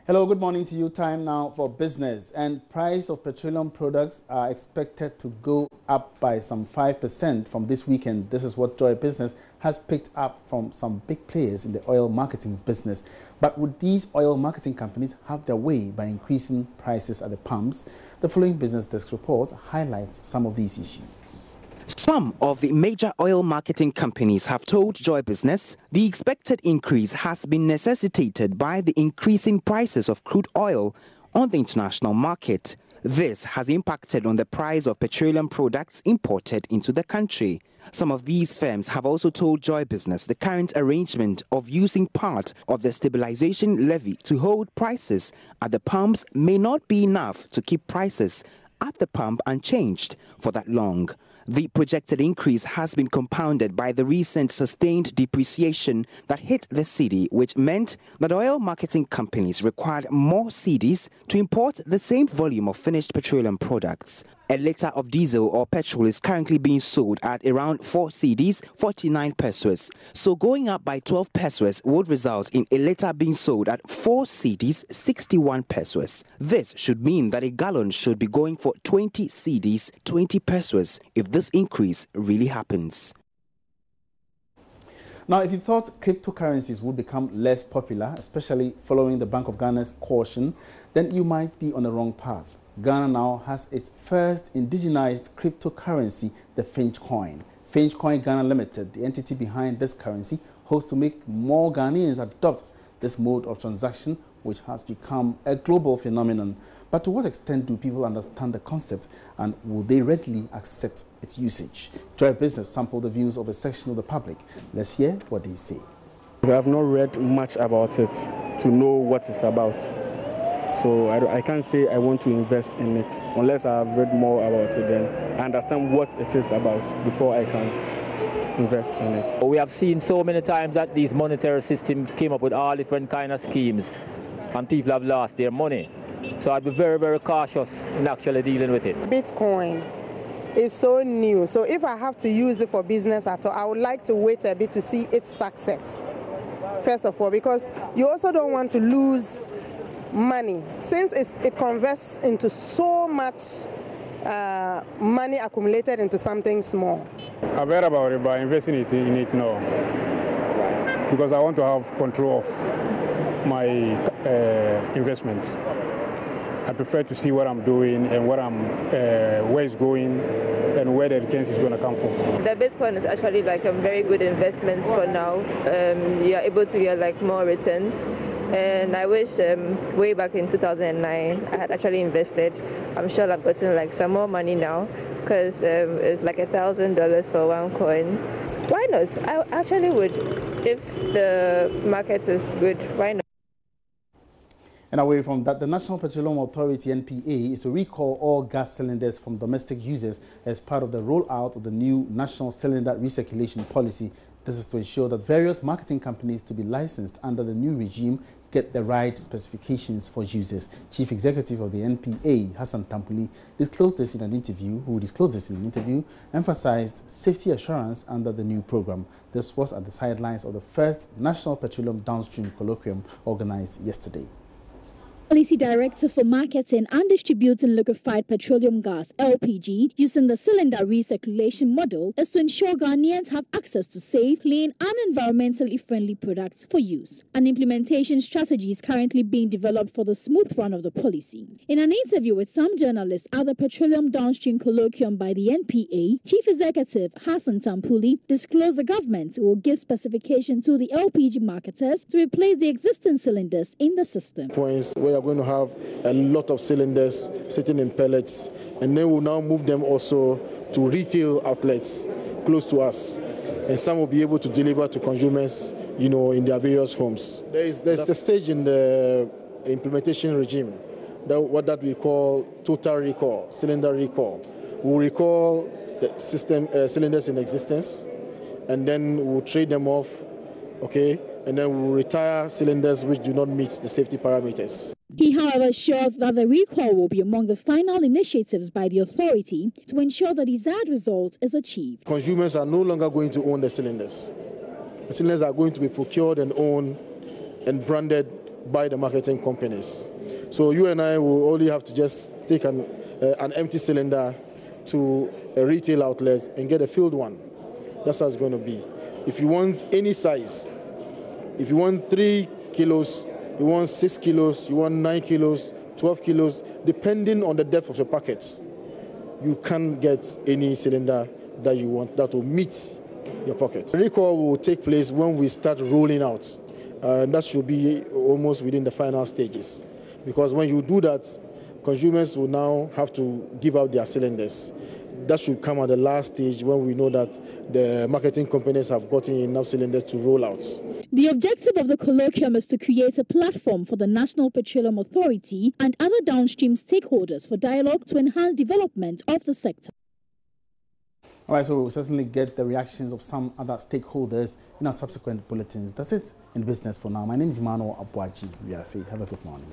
Hello, good morning to you. Time now for business. And price of petroleum products are expected to go up by some 5% from this weekend. This is what Joy Business has picked up from some big players in the oil marketing business. But would these oil marketing companies have their way by increasing prices at the pumps? The following Business Desk report highlights some of these issues. Some of the major oil marketing companies have told Joy Business the expected increase has been necessitated by the increasing prices of crude oil on the international market. This has impacted on the price of petroleum products imported into the country. Some of these firms have also told Joy Business the current arrangement of using part of the stabilization levy to hold prices at the pumps may not be enough to keep prices at the pump unchanged for that long. The projected increase has been compounded by the recent sustained depreciation that hit the cedi, which meant that oil marketing companies required more cedis to import the same volume of finished petroleum products. A litre of diesel or petrol is currently being sold at around 4 cedis, 49 pesos. So going up by 12 pesos would result in a litre being sold at 4 cedis, 61 pesos. This should mean that a gallon should be going for 20 cedis, 20 pesos if this increase really happens. Now, if you thought cryptocurrencies would become less popular, especially following the Bank of Ghana's caution, then you might be on the wrong path. Ghana now has its first indigenized cryptocurrency, the Finch coin. Finch Coin Ghana Limited, the entity behind this currency, hopes to make more Ghanaians adopt this mode of transaction, which has become a global phenomenon. But to what extent do people understand the concept, and will they readily accept its usage? Joy Business sampled the views of a section of the public. Let's hear what they say. I have not read much about it to know what it's about. So I can't say I want to invest in it unless I have read more about it. Then I understand what it is about before I can invest in it. We have seen so many times that these monetary systems came up with all different kind of schemes and people have lost their money. So I'd be very, very cautious in actually dealing with it. Bitcoin is so new. So if I have to use it for business at all, I would like to wait a bit to see its success. First of all, because you also don't want to lose money, since it converts into so much money accumulated into something small. I've heard about it, but investing in it now, because I want to have control of my investments. I prefer to see what I'm doing and where it's going and where the returns is going to come from. The Bitcoin is actually like a very good investment for now. You are able to get like more returns. And I wish way back in 2009 I had actually invested. I'm sure I've gotten like some more money now, because it's like $1,000 for one coin. Why not? I actually would. If the market is good, why not? And away from that, the National Petroleum Authority, NPA, is to recall all gas cylinders from domestic users as part of the rollout of the new National Cylinder Recirculation Policy. This is to ensure that various marketing companies to be licensed under the new regime get the right specifications for users. Chief Executive of the NPA, Hassan Tampuli, disclosed this in an interview, emphasized safety assurance under the new program. This was at the sidelines of the first National Petroleum Downstream Colloquium organized yesterday. Policy Director for Marketing and Distributing Liquefied Petroleum Gas, LPG, using the cylinder recirculation model is to ensure Ghanaians have access to safe, clean and environmentally friendly products for use. An implementation strategy is currently being developed for the smooth run of the policy. In an interview with some journalists at the Petroleum Downstream Colloquium by the NPA, Chief Executive Hassan Tampuli disclosed the government will give specification to the LPG marketers to replace the existing cylinders in the system. We are going to have a lot of cylinders sitting in pellets, and then we'll now move them also to retail outlets close to us, and some will be able to deliver to consumers, in their various homes. There's the stage in the implementation regime, what we call total recall, cylinder recall. We'll recall the system cylinders in existence, and then we'll trade them off, okay, and then we'll retire cylinders which do not meet the safety parameters. He, however, assured that the recall will be among the final initiatives by the authority to ensure the desired result is achieved. Consumers are no longer going to own the cylinders. The cylinders are going to be procured and owned and branded by the marketing companies. So you and I will only have to just take an empty cylinder to a retail outlet and get a filled one. That's how it's going to be. If you want any size, if you want 3 kilos, you want 6 kilos, you want 9 kilos, 12 kilos, depending on the depth of your pockets, you can get any cylinder that you want that will meet your pockets. The recall will take place when we start rolling out. And that should be almost within the final stages. Because when you do that, consumers will now have to give out their cylinders. That should come at the last stage when we know that the marketing companies have gotten enough cylinders to roll out. The objective of the colloquium is to create a platform for the National Petroleum Authority and other downstream stakeholders for dialogue to enhance development of the sector. All right, so we'll certainly get the reactions of some other stakeholders in our subsequent bulletins. That's it in business for now. My name is Emmanuel Abuaji. We are Faith. Have a good morning.